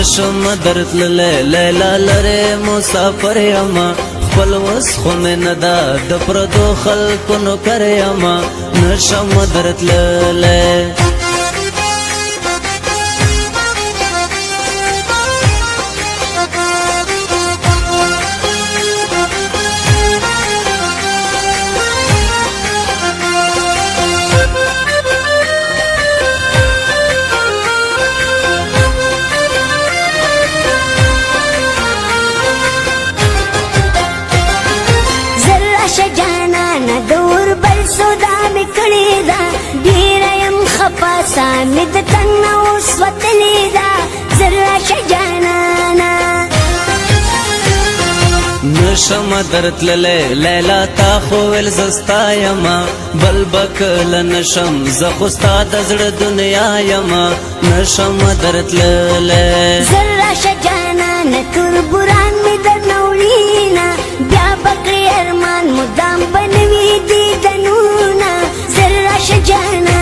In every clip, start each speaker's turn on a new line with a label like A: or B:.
A: نشم درتللی لیلا لرې مسافر یما خپل وس خو مې نه ده د پردو خلکو نوکر یما نشم درتللی
B: سامي د تنگ اوس وتلی دا زرا شجانانا
A: نشم درتللی لیلا تا خو ویل زستا یما بل بکل نشم زخستا د زړه دنیا یما نشم درتللی
B: زرا شجانانا تور بران می در نولینا بیا بکری ارمان مدام بنوی دی دنونا زرا شجانانا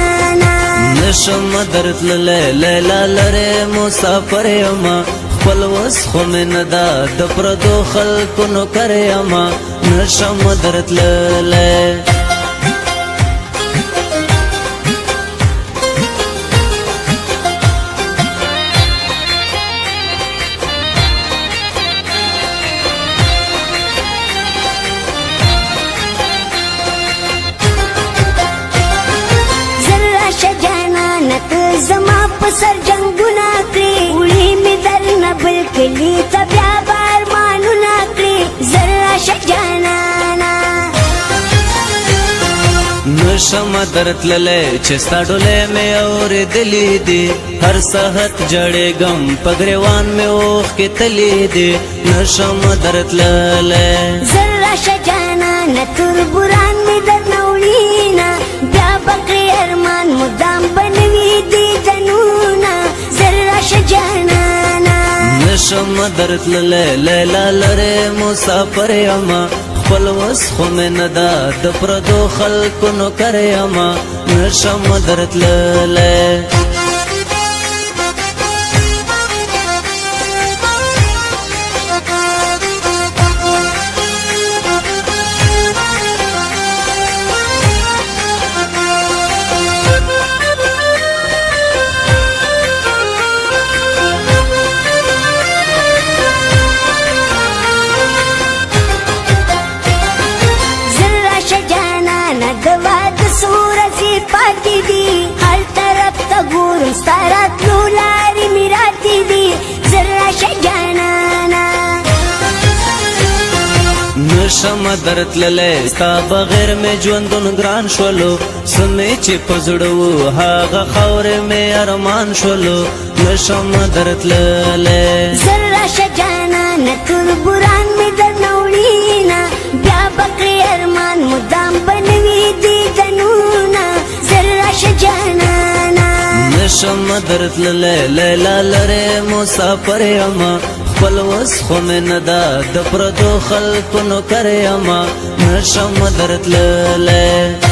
A: نشم درتللی لیلا لرې مسافر یما خپل وس خو مې نه ده د پردو خلکو نوکر یما نشم درتللی
B: زما پسر جنگونا کری اوڑی می در نبل کلی تبیا بار مانونا کری ذرا شجانانا
A: نشم درتللی چې ستا ډولۍ مې اورېدلې دي هر سحت جړېږم په ګریوان مې اوښکې تلې دي نشم درتللی
B: ذرا شجانانا تور بران می در نوړینا بیا بکری ارمان مدام بنوي دی دنونا ذرا شجانانا
A: نشم درتللی لیلا لرې مسافر یما خپل وس خو مې نه ده د پردو خلکو نوکر یما نشم درتللی
B: پاتی دی ہر طرف تا گورم ستارات لولاری میراتی دی ذرا شجانانا
A: نشم درتللی ستا بغیر مې ژوندون ګران شولو سمې چې په زړه وو هغه خاورې مې ارمان شولو نشم درتللی
B: ذرا شجانانا تور بران مې در نوړینا بیا بکری ارمان مدام بنوي دی دنونا شجانانا
A: نشم درتللی لیلا لرې مسافر یما خپل وس خو مې نه ده د پردو خلکو نوکر یما نشم درتللی